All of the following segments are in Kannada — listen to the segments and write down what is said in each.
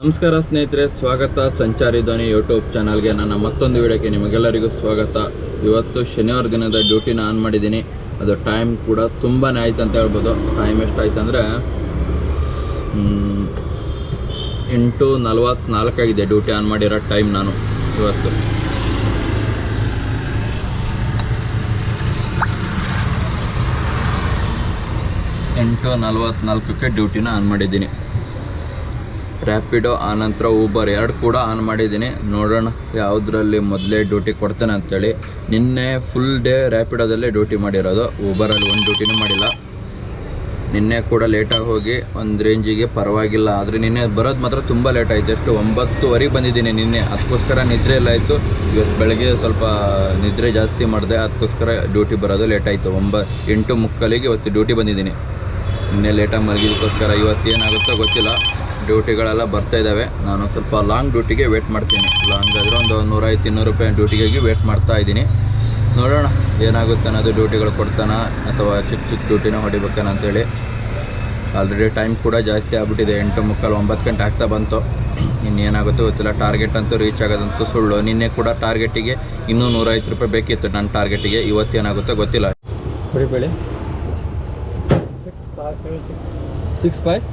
ನಮಸ್ಕಾರ ಸ್ನೇಹಿತರೆ, ಸ್ವಾಗತ ಸಂಚಾರಿ ಧ್ವನಿ ಯೂಟ್ಯೂಬ್ ಚಾನಲ್ಗೆ. ನನ್ನ ಮತ್ತೊಂದು ವಿಡಿಯೋಕ್ಕೆ ನಿಮಗೆಲ್ಲರಿಗೂ ಸ್ವಾಗತ. ಇವತ್ತು ಶನಿವಾರ ದಿನದ ಡ್ಯೂಟಿನ ಆನ್ ಮಾಡಿದ್ದೀನಿ. ಅದು ಟೈಮ್ ಕೂಡ ತುಂಬಾ ಆಯ್ತು ಅಂತ ಹೇಳ್ಬೋದು. ಟೈಮ್ ಎಷ್ಟಾಯ್ತು ಅಂದರೆ 8:44 ಆಗಿದೆ ಡ್ಯೂಟಿ ಆನ್ ಮಾಡಿರೋ ಟೈಮ್. ನಾನು ಇವತ್ತು 8:44ಕ್ಕೆ ಡ್ಯೂಟಿನ ಆನ್ ಮಾಡಿದ್ದೀನಿ. ರ್ಯಾಪಿಡೋ ಆನಂತರ ಊಬರ್ ಎರಡು ಕೂಡ ಆನ್ ಮಾಡಿದ್ದೀನಿ. ನೋಡೋಣ ಯಾವುದರಲ್ಲಿ ಮೊದಲೇ ಡ್ಯೂಟಿ ಕೊಡ್ತೇನೆ ಅಂಥೇಳಿ. ನಿನ್ನೆ ಫುಲ್ ಡೇ ರ್ಯಾಪಿಡೋದಲ್ಲೇ ಡ್ಯೂಟಿ ಮಾಡಿರೋದು, ಊಬರಲ್ಲಿ ಒಂದು ಡ್ಯೂಟಿನೂ ಮಾಡಿಲ್ಲ. ನಿನ್ನೆ ಕೂಡ ಲೇಟಾಗಿ ಹೋಗಿ ಒಂದು ರೇಂಜಿಗೆ ಪರವಾಗಿಲ್ಲ. ಆದರೆ ನಿನ್ನೆ ಬರೋದು ಮಾತ್ರ ತುಂಬ ಲೇಟ್ ಆಯಿತು. ಎಷ್ಟು 9:15 ಬಂದಿದ್ದೀನಿ ನಿನ್ನೆ. ಅದಕ್ಕೋಸ್ಕರ ನಿದ್ರೆ ಎಲ್ಲ ಆಯಿತು. ಇವತ್ತು ಬೆಳಗ್ಗೆ ಸ್ವಲ್ಪ ನಿದ್ರೆ ಜಾಸ್ತಿ ಮಾಡಿದೆ, ಅದಕ್ಕೋಸ್ಕರ ಡ್ಯೂಟಿ ಬರೋದು ಲೇಟ್ ಆಯಿತು. 8:45ಗೆ ಇವತ್ತು ಡ್ಯೂಟಿ ಬಂದಿದ್ದೀನಿ. ನಿನ್ನೆ ಲೇಟಾಗಿ ಮಲಗಿದ್ದಕ್ಕೋಸ್ಕರ ಇವತ್ತು ಏನಾಗುತ್ತೋ ಗೊತ್ತಿಲ್ಲ. ಡ್ಯೂಟಿಗಳೆಲ್ಲ ಬರ್ತಾ ಇದ್ದಾವೆ. ನಾನು ಸ್ವಲ್ಪ ಲಾಂಗ್ ಡ್ಯೂಟಿಗೆ ವೇಟ್ ಮಾಡ್ತೀನಿ. ಲಾಂಗ್ ಆದರೆ ಒಂದು 150-200 ರೂಪಾಯಿ ಡ್ಯೂಟಿಗಾಗಿ ವೇಟ್ ಮಾಡ್ತಾ ಇದ್ದೀನಿ. ನೋಡೋಣ ಏನಾಗುತ್ತೆ ಅನ್ನೋದು. ಡ್ಯೂಟಿಗಳು ಕೊಡ್ತಾನ ಅಥವಾ ಚಿಕ್ಕ ಡ್ಯೂಟಿನ ಹೊಡಿಬೇಕೇನ ಅಂತೇಳಿ. ಆಲ್ರೆಡಿ ಟೈಮ್ ಕೂಡ ಜಾಸ್ತಿ ಆಗ್ಬಿಟ್ಟಿದೆ. 8:45-9 ಗಂಟೆ ಆಗ್ತಾ ಬಂತು. ಇನ್ನೇನಾಗುತ್ತೋ ಗೊತ್ತಿಲ್ಲ. ಟಾರ್ಗೆಟ್ ಅಂತೂ ರೀಚ್ ಆಗೋದಂತೂ ಸುಳ್ಳು. ನಿನ್ನೆ ಕೂಡ ಟಾರ್ಗೆಟಿಗೆ ಇನ್ನೂ 150 ರೂಪಾಯಿ ಬೇಕಿತ್ತು ನನ್ನ ಟಾರ್ಗೆಟಿಗೆ. ಇವತ್ತೇನಾಗುತ್ತೋ ಗೊತ್ತಿಲ್ಲ. ಹೊಡಿಬೇಡಿ 6-5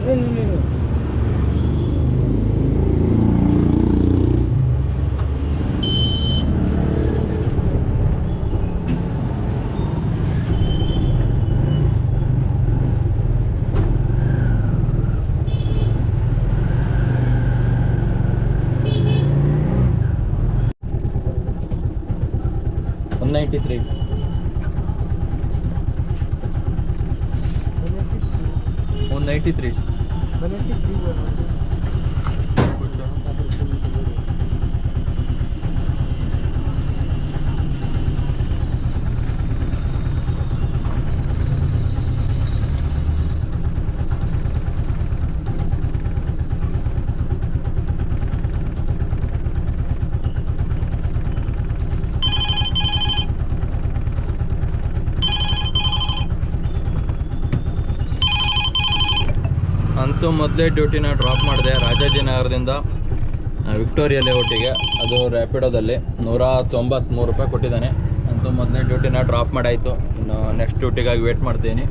193 193 ಅಂತೂ ಮೊದಲೇ ಡ್ಯೂಟಿನ ಡ್ರಾಪ್ ಮಾಡಿದೆ ರಾಜಾಜಿನಗರದಿಂದ ವಿಕ್ಟೋರಿಯಾ ಲೇಔಟಿಗೆ. ಅದು ರ್ಯಾಪಿಡೋದಲ್ಲಿ 193 ರೂಪಾಯಿ ಕೊಟ್ಟಿದ್ದಾನೆ. ಅಂತೂ ಮೊದಲೇ ಡ್ಯೂಟಿನ ಡ್ರಾಪ್ ಮಾಡಾಯಿತು. ಇನ್ನು ನೆಕ್ಸ್ಟ್ ಡ್ಯೂಟಿಗಾಗಿ ವೇಟ್ ಮಾಡ್ತೀನಿ.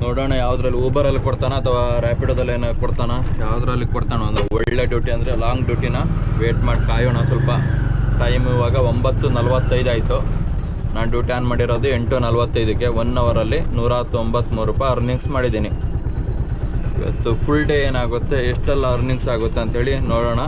ನೋಡೋಣ ಯಾವುದ್ರಲ್ಲಿ ಊಬರಲ್ಲಿ ಕೊಡ್ತಾನ ಅಥವಾ ರ್ಯಾಪಿಡೋದಲ್ಲಿ ಏನೋ ಕೊಡ್ತಾನ, ಯಾವುದ್ರಲ್ಲಿ ಕೊಡ್ತಾನೋ. ಒಂದು ಒಳ್ಳೆ ಡ್ಯೂಟಿ ಅಂದರೆ ಲಾಂಗ್ ಡ್ಯೂಟಿನ ವೇಟ್ ಮಾಡಿ ಕಾಯೋಣ ಸ್ವಲ್ಪ. ಟೈಮ್ ಇವಾಗ 9:45 ಆಯಿತು. ನಾನು ಡ್ಯೂಟಿ ಆನ್ ಮಾಡಿರೋದು 8:45ಕ್ಕೆ. 1 ಅವರಲ್ಲಿ 193 ರೂಪಾಯಿ ಅರ್ನಿಂಗ್ಸ್ ಮಾಡಿದ್ದೀನಿ. ಇವತ್ತು ಫುಲ್ ಡೇ ಏನಾಗುತ್ತೆ, ಎಷ್ಟೆಲ್ಲ ಅರ್ನಿಂಗ್ಸ್ ಆಗುತ್ತೆ ಅಂಥೇಳಿ ನೋಡೋಣ.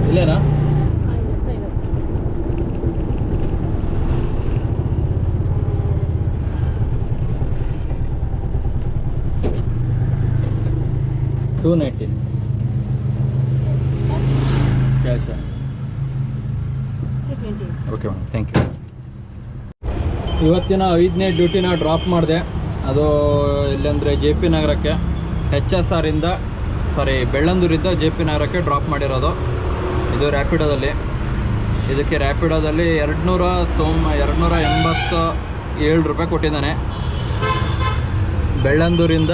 ಇಲ್ಲೇನಾ? $290 cash. Okay madam, thank you. ಇವತ್ತಿನ 5ನೇ ಡ್ಯೂಟಿನ ಡ್ರಾಪ್ ಮಾಡಿದೆ. ಅದು ಇಲ್ಲೆಂದರೆ JP ನಗರಕ್ಕೆ, HSR ಇಂದ ಬೆಳ್ಳಂದೂರಿಂದ JP ನಗರಕ್ಕೆ ಡ್ರಾಪ್ ಮಾಡಿರೋದು. ಇದು ರ್ಯಾಪಿಡೋದಲ್ಲಿ. ಇದಕ್ಕೆ ರ್ಯಾಪಿಡೋದಲ್ಲಿ 287 ರೂಪಾಯಿ ಕೊಟ್ಟಿದ್ದಾನೆ. ಬೆಳ್ಳಂದೂರಿಂದ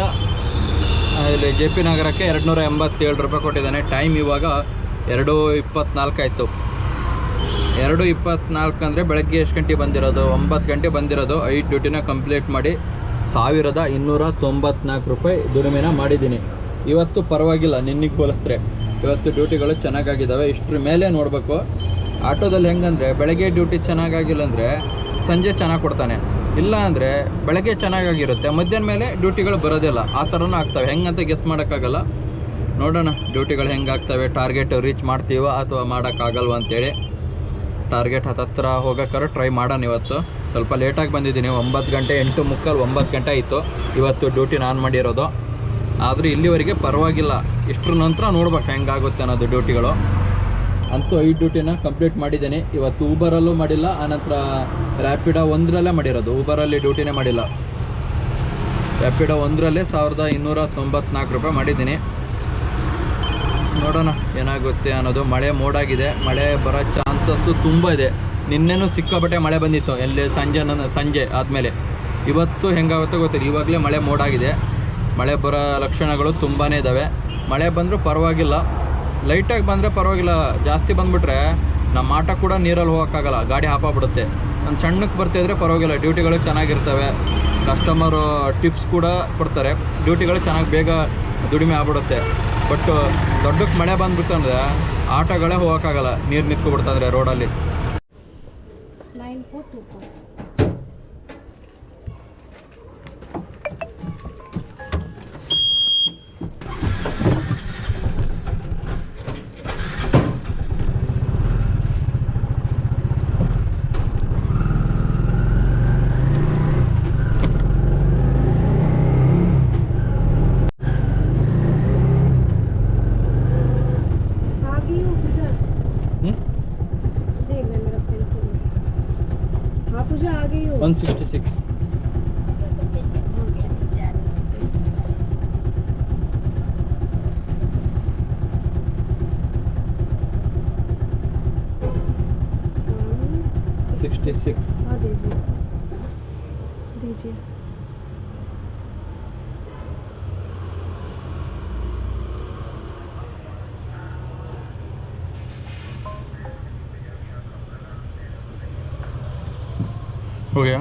ಇಲ್ಲಿ JP ನಗರಕ್ಕೆ 287 ರೂಪಾಯಿ ಕೊಟ್ಟಿದ್ದಾನೆ. ಟೈಮ್ ಇವಾಗ 2:24 ಆಯಿತು. 2:24 ಅಂದರೆ ಬೆಳಗ್ಗೆ ಎಷ್ಟು ಗಂಟೆ ಬಂದಿರೋದು? 9 ಗಂಟೆ ಬಂದಿರೋದು. 5 ಡ್ಯೂಟಿನ ಕಂಪ್ಲೀಟ್ ಮಾಡಿ 1294 ರೂಪಾಯಿ ದುಡಿಮೆನ ಮಾಡಿದ್ದೀನಿ. ಇವತ್ತು ಪರವಾಗಿಲ್ಲ, ನಿನ್ನೆಗೆ ಹೋಲಿಸಿದ್ರೆ ಇವತ್ತು ಡ್ಯೂಟಿಗಳು ಚೆನ್ನಾಗಾಗಿದ್ದಾವೆ. ಇಷ್ಟರ ಮೇಲೆ ನೋಡಬೇಕು. ಆಟೋದಲ್ಲಿ ಹೆಂಗಂದರೆ ಬೆಳಗ್ಗೆ ಡ್ಯೂಟಿ ಚೆನ್ನಾಗಾಗಿಲ್ಲ ಅಂದರೆ ಸಂಜೆ ಚೆನ್ನಾಗಿ ಕೊಡ್ತಾನೆ. ಇಲ್ಲ ಅಂದರೆ ಬೆಳಗ್ಗೆ ಚೆನ್ನಾಗಿರುತ್ತೆ, ಮಧ್ಯಾಹ್ನ ಮೇಲೆ ಡ್ಯೂಟಿಗಳು ಬರೋದಿಲ್ಲ. ಆ ಥರನೂ ಆಗ್ತವೆ. ಹೆಂಗಂತ ಗೆಸ್ ಮಾಡೋಕ್ಕಾಗಲ್ಲ. ನೋಡೋಣ ಡ್ಯೂಟಿಗಳು ಹೆಂಗಾಗ್ತವೆ, ಟಾರ್ಗೆಟ್ ರೀಚ್ ಮಾಡ್ತೀವ ಅಥವಾ ಮಾಡೋಕ್ಕಾಗಲ್ವ ಅಂತೇಳಿ. ಟಾರ್ಗೆಟ್ ಹತ್ತಿರ ಹೋಗೋಕ್ಕಾದ್ರೆ ಟ್ರೈ ಮಾಡೋಣ. ಇವತ್ತು ಸ್ವಲ್ಪ ಲೇಟಾಗಿ ಬಂದಿದ್ದೀನಿ. 9 ಗಂಟೆ 8:45 9 ಗಂಟೆ ಆಯಿತು ಇವತ್ತು ಡ್ಯೂಟಿನ ಆನ್ ಮಾಡಿರೋದು. ಆದರೂ ಇಲ್ಲಿವರೆಗೆ ಪರವಾಗಿಲ್ಲ. ಇಷ್ಟರ ನಂತರ ನೋಡ್ಬೇಕು ಹೆಂಗಾಗುತ್ತೆ ಅನ್ನೋದು ಡ್ಯೂಟಿಗಳು. ಅಂತೂ 5 ಡ್ಯೂಟಿನ ಕಂಪ್ಲೀಟ್ ಮಾಡಿದ್ದೀನಿ. ಇವತ್ತು ಊಬರಲ್ಲೂ ಮಾಡಿಲ್ಲ, ಆನಂತರ ರ್ಯಾಪಿಡೋ ಒಂದರಲ್ಲೇ ಮಾಡಿರೋದು, ಊಬರಲ್ಲಿ ಡ್ಯೂಟಿನೇ ಮಾಡಿಲ್ಲ. ರ್ಯಾಪಿಡೋ ಒಂದರಲ್ಲೇ 1294 ರೂಪಾಯಿ ಮಾಡಿದ್ದೀನಿ. ನೋಡೋಣ ಏನಾಗುತ್ತೆ ಅನ್ನೋದು. ಮಳೆ ಮೋಡಾಗಿದೆ, ಮಳೆ ಬರೋ ಚಾನ್ಸಸ್ಸು ತುಂಬ ಇದೆ. ನಿನ್ನೆನೂ ಸಿಕ್ಕಾಪಟ್ಟೆ ಮಳೆ ಬಂದಿತ್ತು, ಎಲ್ಲಿ ಸಂಜೆ ಆದಮೇಲೆ. ಇವತ್ತು ಹೆಂಗಾಗುತ್ತೋ ಗೊತ್ತಿಲ್ಲ. ಇವಾಗಲೇ ಮಳೆ ಮೋಡಾಗಿದೆ, ಮಳೆ ಬರೋ ಲಕ್ಷಣಗಳು ತುಂಬಾ ಇದ್ದಾವೆ. ಮಳೆ ಬಂದರೂ ಪರವಾಗಿಲ್ಲ, ಲೈಟಾಗಿ ಬಂದರೆ ಪರವಾಗಿಲ್ಲ. ಜಾಸ್ತಿ ಬಂದುಬಿಟ್ರೆ ನಮ್ಮ ಆಟ ಕೂಡ ನೀರಲ್ಲಿ ಹೋಗೋಕ್ಕಾಗಲ್ಲ, ಗಾಡಿ ಹಾಪಾಗ್ಬಿಡುತ್ತೆ. ಒಂದು ಸಣ್ಣಕ್ಕೆ ಬರ್ತಿದ್ರೆ ಪರವಾಗಿಲ್ಲ, ಡ್ಯೂಟಿಗಳು ಚೆನ್ನಾಗಿರ್ತವೆ, ಕಸ್ಟಮರು ಟಿಪ್ಸ್ ಕೂಡ ಕೊಡ್ತಾರೆ, ಡ್ಯೂಟಿಗಳು ಚೆನ್ನಾಗಿ ಬೇಗ ದುಡಿಮೆ ಆಗ್ಬಿಡುತ್ತೆ. ಬಟ್ ದೊಡ್ಡಕ್ಕೆ ಮಳೆ ಬಂದ್ಬಿಟ್ಟು ಅಂದರೆ ಆಟಗಳೇ ಹೋಗೋಕ್ಕಾಗಲ್ಲ, ನೀರು ನಿಂತ್ಕೊಬಿಡ್ತಂದ್ರೆ ರೋಡಲ್ಲಿ. आ गई हो 166. हाँ दीजिए दीजिए. हो गया.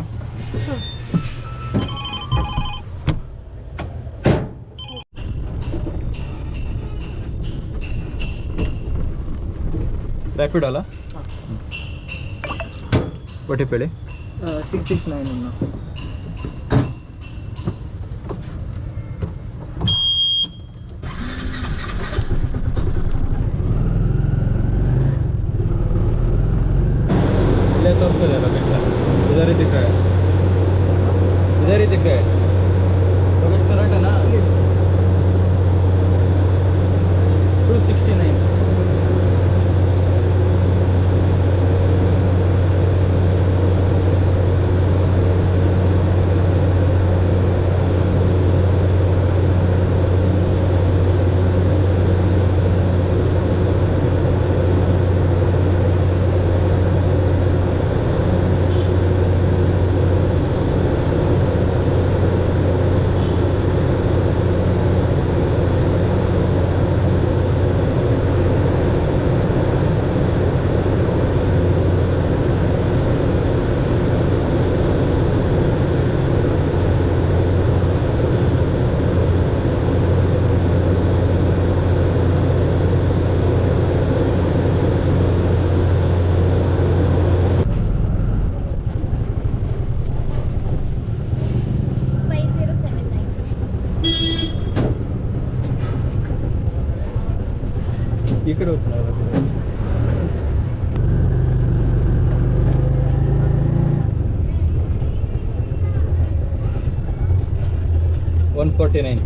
ರ್ಯಾಪಿಡ್ ಅಲ್ಲ? ಒಟ್ಟಿಪೇಳಿ 669 ಅನ್ನ. इधर तोरिಸ್ತಿದೆ ಲೊಕೇಶನ್. इधर ही दिख रहा है, इधर ही दिख रहा है. लोकेशन करेक्ट है ना? 269. ಈ ಕಡೆ ಹೋಗ್ತಾನೆ 149.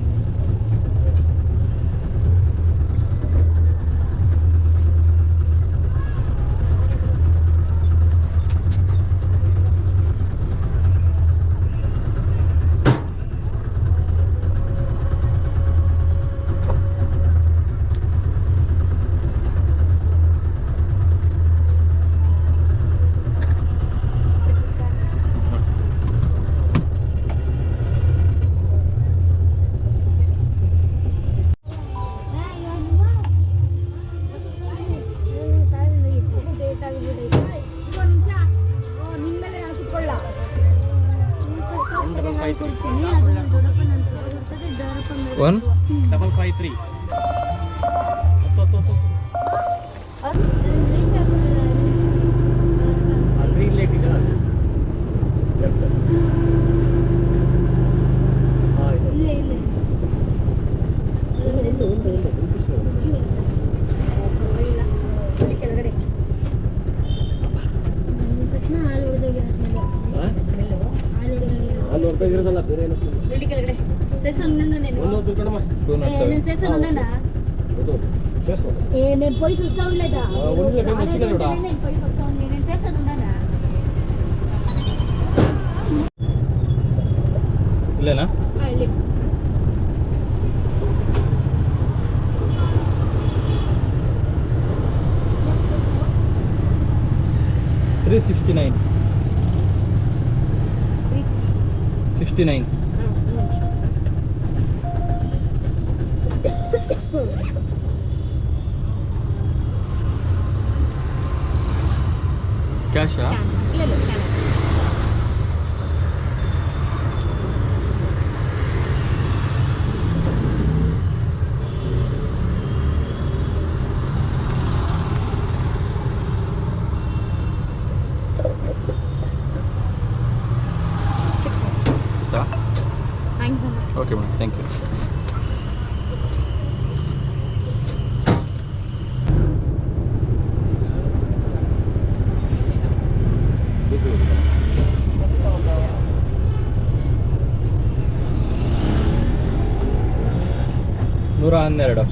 One 553. Green light ಇದೆ ಲೆಫ್ಟ್. ಹೊರತಾಗಿರೋದಲ್ಲ ಬೇರೆ ಏನು నేను పోయి చూస్తా ఉండలేదా నేను పోయి చూస్తా ఉండే నేను చేస్తాను ఉన్నానా ఇల్లేనా ఇల్లే ಇದು 69. 69. ಕ್ಯಾಶಾ? ಇಲ್ಲ ಸ್ಕ್ಯಾನರ್. ಥ್ಯಾಂಕ್ಸ್ ಅಣ್ಣ. Okay madam, thank you. ನೂರ 12.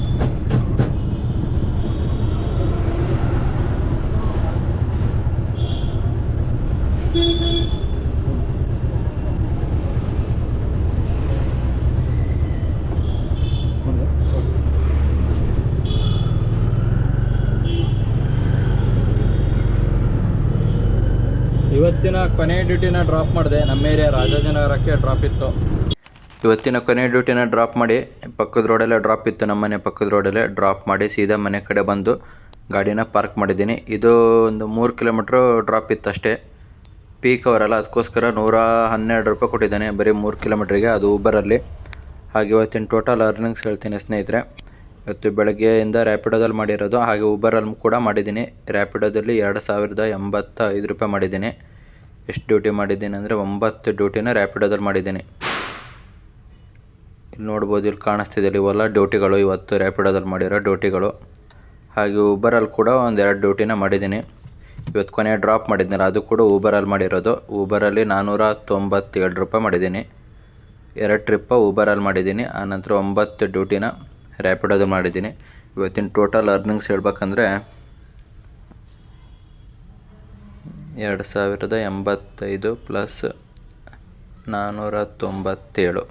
ಇವತ್ತಿನ ಕೊನೆ ಡ್ಯೂಟಿನ ಡ್ರಾಪ್ ಮಾಡಿದೆ. ನಮ್ಮ ಏರಿಯಾ ರಾಜಾಜಿನಗರಕ್ಕೆ ಡ್ರಾಪ್ ಇತ್ತು. ಇವತ್ತಿನ ಕೊನೆ ಡ್ಯೂಟಿನ ಡ್ರಾಪ್ ಮಾಡಿ ಪಕ್ಕದ ರೋಡಲ್ಲೇ ಡ್ರಾಪ್ ಇತ್ತು, ನಮ್ಮ ಮನೆ ಪಕ್ಕದ ರೋಡಲ್ಲೇ ಡ್ರಾಪ್ ಮಾಡಿ ಸೀದಾ ಮನೆ ಕಡೆ ಬಂದು ಗಾಡಿನ ಪಾರ್ಕ್ ಮಾಡಿದ್ದೀನಿ. ಇದು ಒಂದು 3 ಕಿಲೋಮೀಟ್ರು ಡ್ರಾಪ್ ಇತ್ತು ಅಷ್ಟೇ. ಪೀಕ್ ಅವರಲ್ಲ, ಅದಕ್ಕೋಸ್ಕರ 112 ರೂಪಾಯಿ ಕೊಟ್ಟಿದ್ದಾನೆ ಬರೀ 3 ಕಿಲೋಮೀಟ್ರಿಗೆ, ಅದು ಊಬರಲ್ಲಿ. ಹಾಗೆ ಇವತ್ತಿನ ಟೋಟಲ್ ಅರ್ನಿಂಗ್ಸ್ ಹೇಳ್ತೀನಿ ಸ್ನೇಹಿತರೆ. ಇವತ್ತು ಬೆಳಗ್ಗೆಯಿಂದ ರ್ಯಾಪಿಡೋದಲ್ಲಿ ಮಾಡಿರೋದು, ಹಾಗೆ ಊಬರಲ್ಲಿ ಕೂಡ ಮಾಡಿದ್ದೀನಿ. ರ್ಯಾಪಿಡೋದಲ್ಲಿ 2085 ರೂಪಾಯಿ ಮಾಡಿದ್ದೀನಿ. ಎಷ್ಟು ಡ್ಯೂಟಿ ಮಾಡಿದ್ದೀನಿ ಅಂದರೆ 9 ಡ್ಯೂಟಿನ ರ್ಯಾಪಿಡೋದಲ್ಲಿ ಮಾಡಿದ್ದೀನಿ. ಇಲ್ಲಿ ನೋಡ್ಬೋದು, ಇಲ್ಲಿ ಕಾಣಿಸ್ತಿದೆ, ಇವೆಲ್ಲ ಡ್ಯೂಟಿಗಳು ಇವತ್ತು ರ್ಯಾಪಿಡೋದಲ್ಲಿ ಮಾಡಿರೋ ಡ್ಯೂಟಿಗಳು. ಹಾಗೆ ಊಬರಲ್ಲಿ ಕೂಡ 1-2 ಡ್ಯೂಟಿನ ಮಾಡಿದ್ದೀನಿ. ಇವತ್ತು ಕೊನೆ ಡ್ರಾಪ್ ಮಾಡಿದ್ನಲ್ಲ, ಅದು ಕೂಡ ಊಬರಲ್ಲಿ ಮಾಡಿರೋದು. ಊಬರಲ್ಲಿ 497 ರೂಪಾಯಿ ಮಾಡಿದ್ದೀನಿ. 2 ಟ್ರಿಪ್ಪ ಊಬರಲ್ಲಿ ಮಾಡಿದ್ದೀನಿ. ಆನಂತರ 9 ಡ್ಯೂಟಿನ ರ್ಯಾಪಿಡೋದಲ್ಲಿ ಮಾಡಿದ್ದೀನಿ. ಇವತ್ತಿನ ಟೋಟಲ್ ಅರ್ನಿಂಗ್ಸ್ ಹೇಳ್ಬೇಕಂದ್ರೆ 2085 ಪ್ಲಸ್ 497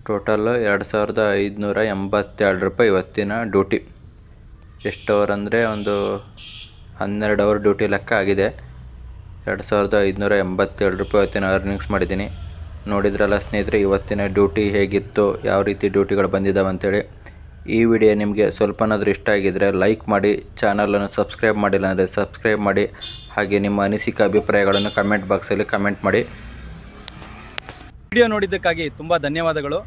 ಟೋಟಲ್ 2582 ರೂಪಾಯಿ ಇವತ್ತಿನ ಡ್ಯೂಟಿ. ಎಷ್ಟು ಅವರ್ ಅಂದರೆ ಒಂದು 12 ಅವರ್ ಡ್ಯೂಟಿ ಲೆಕ್ಕ ಆಗಿದೆ. 2582 ರೂಪಾಯಿ ಇವತ್ತಿನ ಅರ್ನಿಂಗ್ಸ್ ಮಾಡಿದ್ದೀನಿ. ನೋಡಿದ್ರಲ್ಲ ಸ್ನೇಹಿತರೆ, ಇವತ್ತಿನ ಡ್ಯೂಟಿ ಹೇಗಿತ್ತು, ಯಾವ ರೀತಿ ಡ್ಯೂಟಿಗಳು ಬಂದಿದ್ದಾವೆ ಅಂತೇಳಿ. ಈ ವಿಡಿಯೋ ನಿಮಗೆ ಸ್ವಲ್ಪನಾದರೂ ಇಷ್ಟ ಆಗಿದ್ದರೆ ಲೈಕ್ ಮಾಡಿ, ಚಾನಲನ್ನು ಸಬ್ಸ್ಕ್ರೈಬ್ ಮಾಡಿಲ್ಲ ಅಂದರೆ ಸಬ್ಸ್ಕ್ರೈಬ್ ಮಾಡಿ. ಹಾಗೆ ನಿಮ್ಮ ಅನಿಸಿಕೆ ಅಭಿಪ್ರಾಯಗಳನ್ನು ಕಮೆಂಟ್ ಬಾಕ್ಸಲ್ಲಿ ಕಮೆಂಟ್ ಮಾಡಿ. ವಿಡಿಯೋ ನೋಡಿದ್ದಕ್ಕಾಗಿ ತುಂಬ ಧನ್ಯವಾದಗಳು.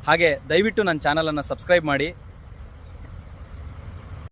ಹಾಗೆ ದಯವಿಟ್ಟು ನನ್ನ ಚಾನಲನ್ನು ಸಬ್ಸ್ಕ್ರೈಬ್ ಮಾಡಿ.